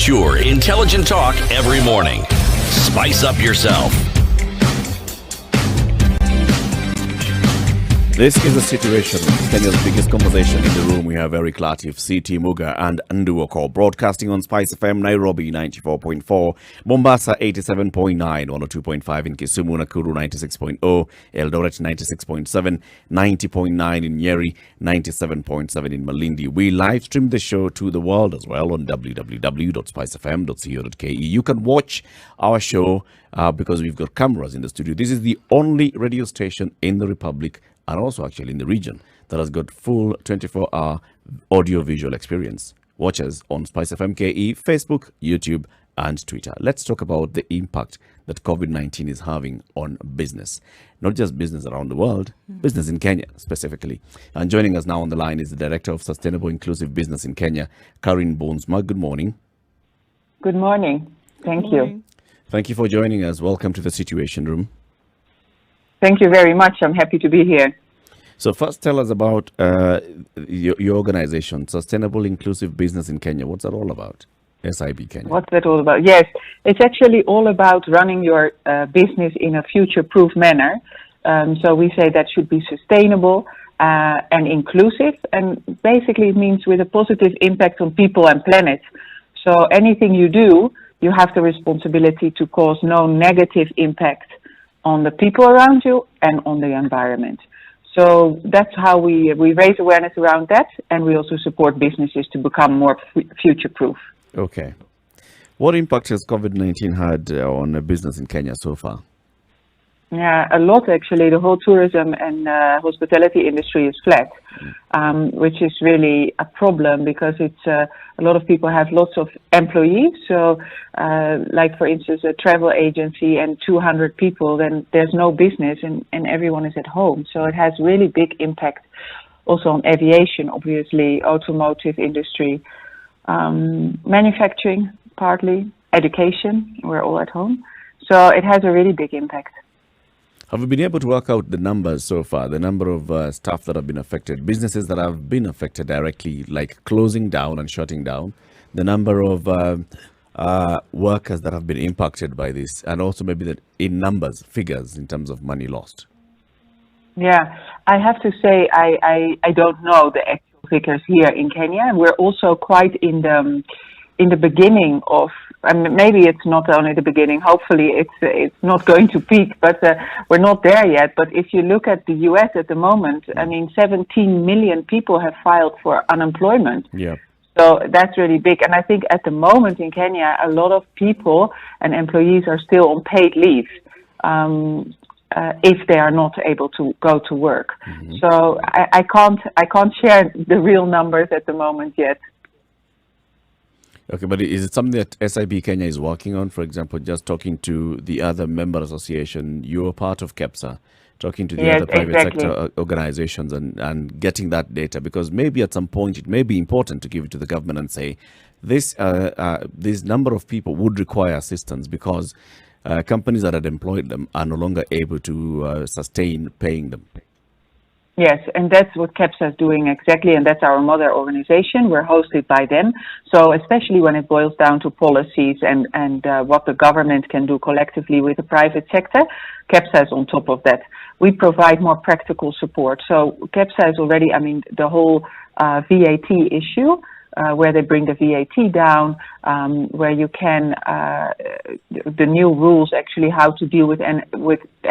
Mature, intelligent talk every morning. Spice up yourself. This is the situation. Kenya's biggest conversation in the room. We have Eric Latif, CT Muga, and Nduoko, broadcasting on Spice FM, Nairobi 94.4, Mombasa 87.9, 102.5 in Kisumu, Nakuru 96.0, Eldoret 96.7, 90.9 in Nyeri, 97.7 in Malindi. We live stream the show to the world as well on www.spicefm.co.ke. You can watch our show because we've got cameras in the studio. This is the only radio station in the Republic and also actually in the region that has got full 24-hour audio-visual experience. Watch us on Spice FM KE, Facebook, YouTube, and Twitter. Let's talk about the impact that COVID-19 is having on business. Not just business around the world, business in Kenya specifically. And joining us now on the line is the Director of Sustainable Inclusive Business in Kenya, Karin Boomsma. Good morning. Good morning. Thank you. Thank you for joining us. Welcome to the Situation Room. Thank you very much. I'm happy to be here. So first, tell us about your organization, Sustainable Inclusive Business in Kenya. What's that all about? SIB Kenya. What's that all about? Yes, it's actually all about running your business in a future-proof manner. So we say that should be sustainable and inclusive. And basically it means with a positive impact on people and planet. So anything you do, you have the responsibility to cause no negative impact on the people around you and on the environment. So that's how we raise awareness around that, and we also support businesses to become more future-proof. Okay. What impact has COVID-19 had on a business in Kenya so far? Yeah, a lot actually. The whole tourism and hospitality industry is flat, which is really a problem because it's a lot of people have lots of employees. So, like for instance, a travel agency and 200 people, then there's no business and everyone is at home. So it has really big impact also on aviation, obviously, automotive industry, manufacturing, partly, education. We're all at home. So it has a really big impact. Have you been able to work out the numbers so far, the number of staff that have been affected, businesses that have been affected directly, like closing down and shutting down, the number of workers that have been impacted by this, and also maybe that in numbers, figures in terms of money lost? Yeah, I have to say I don't know the actual figures here in Kenya. We're also quite in the beginning of, and maybe it's not only the beginning, hopefully it's not going to peak, but we're not there yet. But if you look at the US at the moment, I mean, 17 million people have filed for unemployment. Yeah. So that's really big. And I think at the moment in Kenya, a lot of people and employees are still on paid leave if they are not able to go to work. Mm-hmm. So I can't share the real numbers at the moment yet. Okay, but is it something that SIB Kenya is working on? For example, just talking to the other member association, you're part of KEPSA, talking to the other private sector organizations and getting that data, because maybe at some point it may be important to give it to the government and say, this number of people would require assistance because companies that had employed them are no longer able to sustain paying them. Yes, and that's what KEPSA is doing exactly, and that's our mother organization. We're hosted by them. So especially when it boils down to policies and what the government can do collectively with the private sector, KEPSA is on top of that. We provide more practical support. So KEPSA is already, I mean, the whole VAT issue, where they bring the VAT down, where you can, the new rules actually how to deal with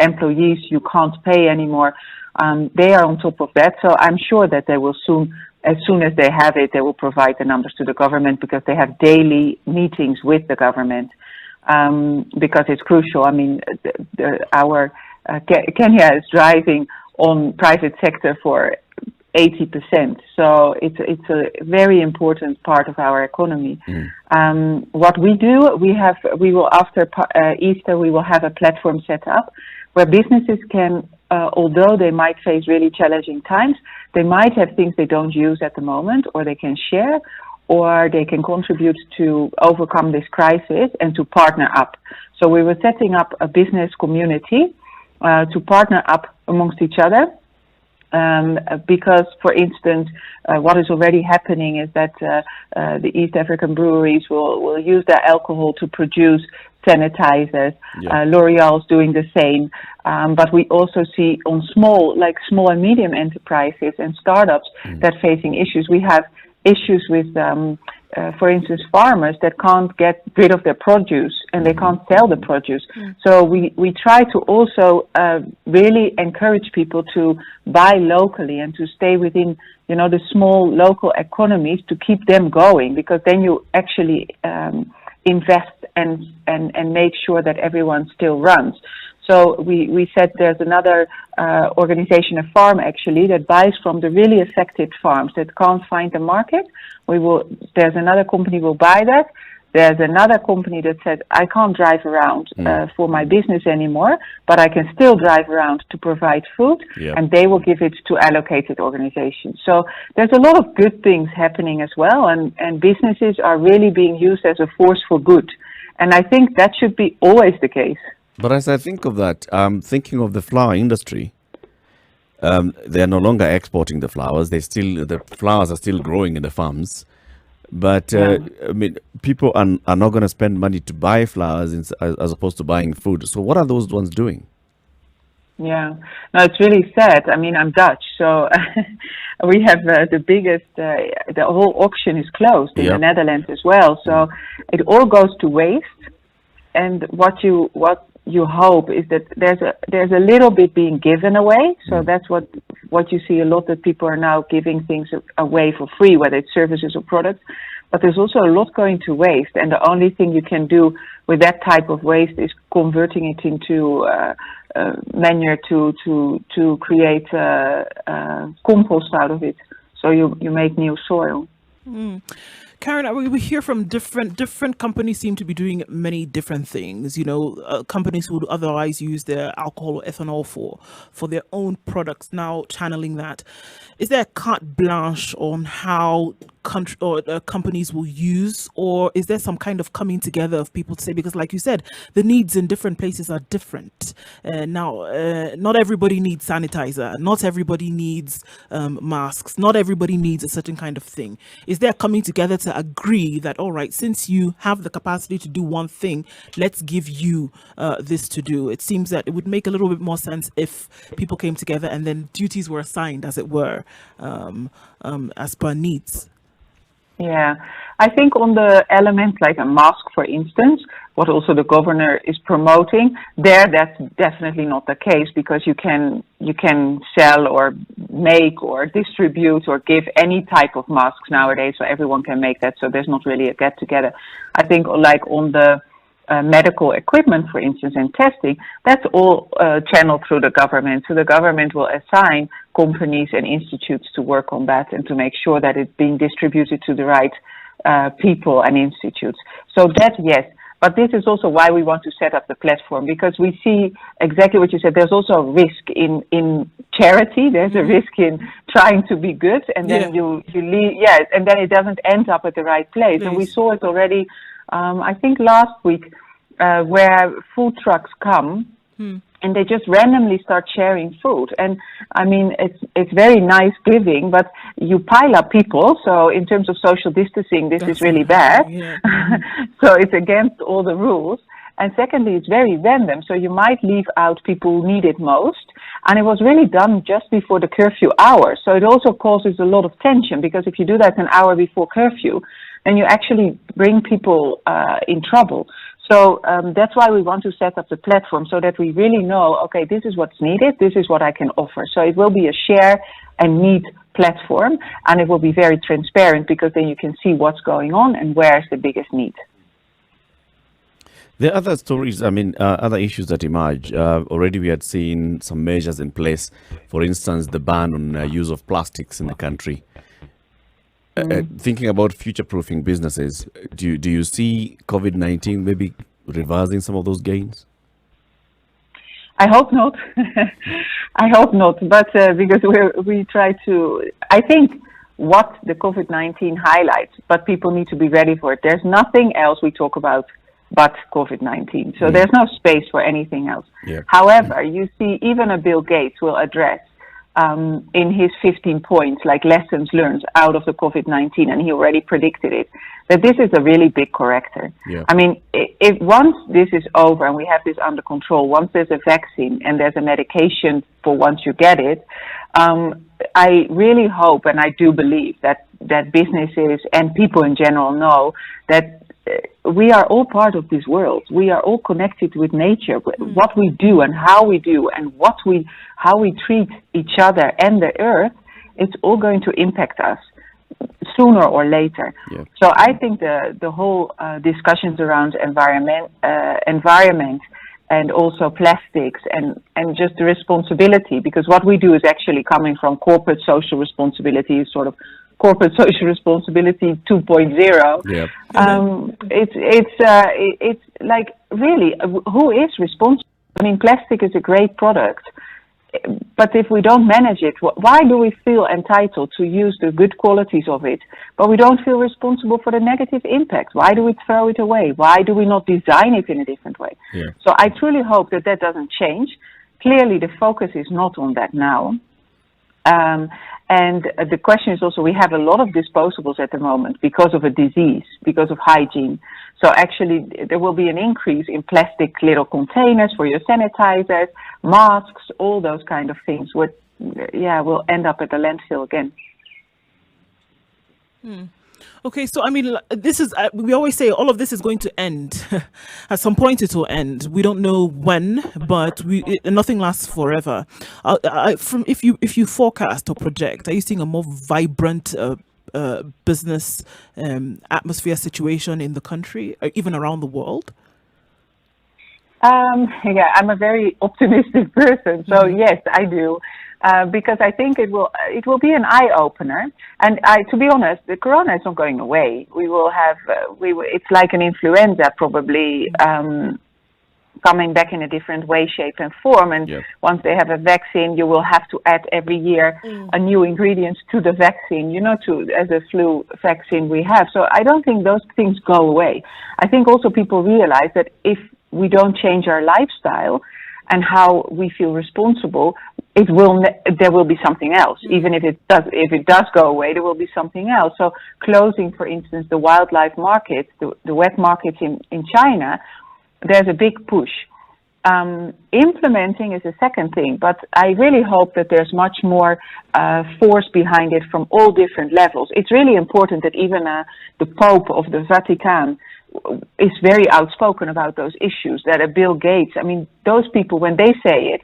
employees you can't pay anymore. They are on top of that, so I'm sure that they will soon, as soon as they have it, they will provide the numbers to the government because they have daily meetings with the government because it's crucial. I mean, Kenya is driving on private sector for 80%, so it's a very important part of our economy. What we do, we will after Easter we will have a platform set up where businesses can. Although they might face really challenging times, they might have things they don't use at the moment, or they can share, or they can contribute to overcome this crisis and to partner up. So we were setting up a business community to partner up amongst each other Because, for instance, what is already happening is that the East African breweries will use their alcohol to produce sanitizers. L'Oreal is doing the same. But we also see on small and medium enterprises and startups that facing issues. We have issues with, for instance, farmers that can't get rid of their produce and they can't sell the produce. So we try to also really encourage people to buy locally and to stay within, the small local economies to keep them going, because then you actually invest and make sure that everyone still runs. So we said there's another organization, a farm actually, that buys from the really affected farms that can't find the market. There's another company will buy that. There's another company that said, I can't drive around for my business anymore, but I can still drive around to provide food, and they will give it to allocated organizations. So there's a lot of good things happening as well, and businesses are really being used as a force for good. And I think that should be always the case. But as I think of that, I'm thinking of the flower industry. They are no longer exporting the flowers. The flowers are still growing in the farms. But I mean, people are not going to spend money to buy flowers as opposed to buying food. So what are those ones doing? Yeah, no, it's really sad. I mean, I'm Dutch, so we have the biggest. The whole auction is closed in the Netherlands as well. So it all goes to waste. And what you hope is that there's a little bit being given away. So that's what you see a lot, that people are now giving things away for free, whether it's services or products. But there's also a lot going to waste, and the only thing you can do with that type of waste is converting it into manure to create compost out of it. So you make new soil. Karin, we hear from different companies seem to be doing many different things. Companies who would otherwise use their alcohol or ethanol for their own products, now channeling that. Is there a carte blanche on how companies will use, or is there some kind of coming together of people to say, because like you said, the needs in different places are different. Now, not everybody needs sanitizer, not everybody needs masks, not everybody needs a certain kind of thing. Is there coming together to agree that, all right, since you have the capacity to do one thing, let's give you this to do? It seems that it would make a little bit more sense if people came together and then duties were assigned, as it were, as per needs. Yeah, I think on the element like a mask, for instance, what also the governor is promoting, that's definitely not the case, because you can sell or make or distribute or give any type of masks nowadays, so everyone can make that. So there's not really a get together. I think like on the medical equipment, for instance, and testing, that's all channeled through the government. So the government will assign companies and institutes to work on that and to make sure that it's being distributed to the right people and institutes. So that, yes. But this is also why we want to set up the platform, because we see exactly what you said. There's also a risk in charity. There's a risk in trying to be good, and then you leave, and then it doesn't end up at the right place. And we saw it already, I think last week, where food trucks come and they just randomly start sharing food. And I mean, it's very nice giving, but you pile up people. So in terms of social distancing, this is really bad. So it's against all the rules. And secondly, it's very random. So you might leave out people who need it most. And it was really done just before the curfew hour. So it also causes a lot of tension, because if you do that an hour before curfew, then you actually bring people in trouble. So that's why we want to set up the platform, so that we really know, okay, this is what's needed, this is what I can offer. So it will be a share and need platform, and it will be very transparent, because then you can see what's going on and where's the biggest need. There are other stories, other issues that emerge. Already we had seen some measures in place. For instance, the ban on use of plastics in the country. Thinking about future-proofing businesses, do you see COVID-19 maybe reversing some of those gains? I hope not. I hope not. But because we try to, I think what the COVID-19 highlights, but people need to be ready for it. There's nothing else we talk about but COVID-19. So there's no space for anything else. However, you see even a Bill Gates will address in his 15 points, like lessons learned out of the COVID-19, and he already predicted it, that this is a really big corrector. Yeah. I mean, if once this is over and we have this under control, once there's a vaccine and there's a medication for once you get it, I really hope and I do believe that businesses and people in general know that we are all part of this world. We are all connected with nature. What we do and how we do and how we treat each other and the earth, it's all going to impact us sooner or later. Yeah. So I think the whole discussions around environment and also plastics and just the responsibility, because what we do is actually coming from corporate social responsibility, sort of corporate social responsibility 2.0. Yeah. It's like, really, who is responsible? I mean, plastic is a great product, but if we don't manage it, why do we feel entitled to use the good qualities of it, but we don't feel responsible for the negative impact? Why do we throw it away? Why do we not design it in a different way? Yeah. So I truly hope that doesn't change. Clearly, the focus is not on that now. And the question is also, we have a lot of disposables at the moment because of a disease, because of hygiene. So actually, there will be an increase in plastic little containers for your sanitizers, masks, all those kind of things. Will end up at the landfill again. Okay, so I mean, this is we always say all of this is going to end. At some point, it will end. We don't know when, but nothing lasts forever. If you forecast or project, are you seeing a more vibrant business atmosphere situation in the country, or even around the world? I'm a very optimistic person, so yes, I do. Because I think it will be an eye opener, and to be honest, the corona is not going away. We will have it's like an influenza, probably coming back in a different way, shape, and form. And once they have a vaccine, you will have to add every year a new ingredient to the vaccine, as a flu vaccine we have. So I don't think those things go away. I think also people realize that if we don't change our lifestyle and how we feel responsible, there will be something else. Even if it does go away, there will be something else. So closing, for instance, the wildlife markets, the wet markets in China, there's a big push. Implementing is a second thing, but I really hope that there's much more force behind it from all different levels. It's really important that even the Pope of the Vatican is very outspoken about those issues, that Bill Gates, I mean, those people, when I say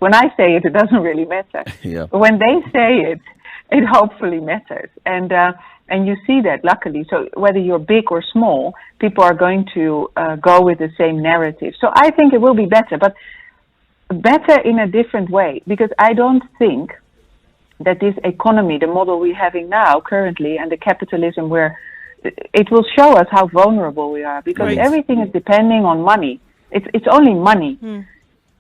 it doesn't really matter. Yeah. But when they say it hopefully matters. And you see that, luckily. So whether you're big or small, people are going to go with the same narrative. So I think it will be better, but better in a different way, because I don't think that this economy, the model we're having now currently, and the capitalism where it will show us how vulnerable we are, because everything is depending on money. It's only money.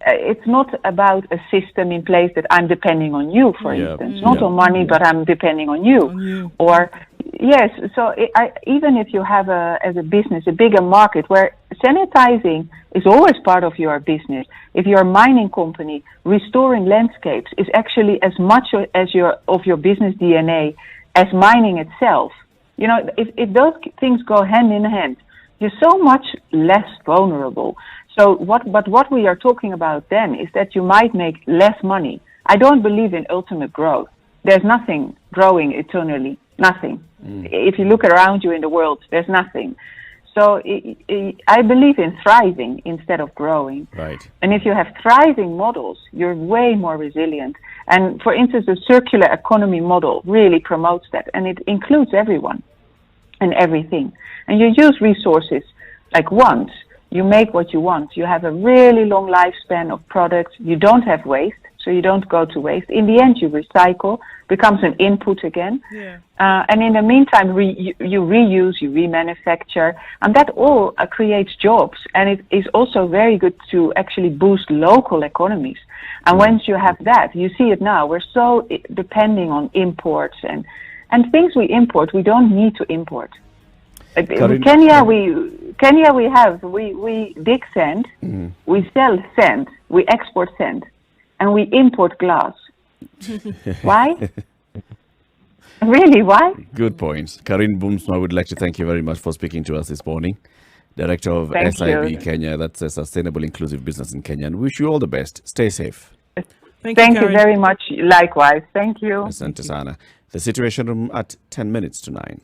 It's not about a system in place that I'm depending on you, for instance. Not on money, but I'm depending on you. Or, yes, so even if you have as a business, a bigger market where sanitizing is always part of your business. If you're a mining company, restoring landscapes is actually as much as of your business DNA as mining itself. If those things go hand in hand, you're so much less vulnerable. So what we are talking about then is that you might make less money. I don't believe in ultimate growth. There's nothing growing eternally, nothing. If you look around you in the world, there's nothing. So I believe in thriving instead of growing. Right. And if you have thriving models, you're way more resilient. And for instance, the circular economy model really promotes that, and it includes everyone and everything. And you use resources like once. You make what you want. You have a really long lifespan of products. You don't have waste, so you don't go to waste. In the end, you recycle, becomes an input again. Yeah. And in the meantime, you reuse, you remanufacture, and that all creates jobs. And it is also very good to actually boost local economies. And once you have that, you see it now, we're so depending on imports and things we import, we don't need to import. In Kenya, we dig sand, we sell sand, we export sand, and we import glass. Why? Really, why? Good points. Karin Boomsma, I would like to thank you very much for speaking to us this morning. Director of Thank SIB you. Kenya, that's a Sustainable Inclusive Business in Kenya. And wish you all the best. Stay safe. Thank Thank you Karin. very much. Likewise. Thank you. Asante sana. The Situation Room at 10 minutes to 9.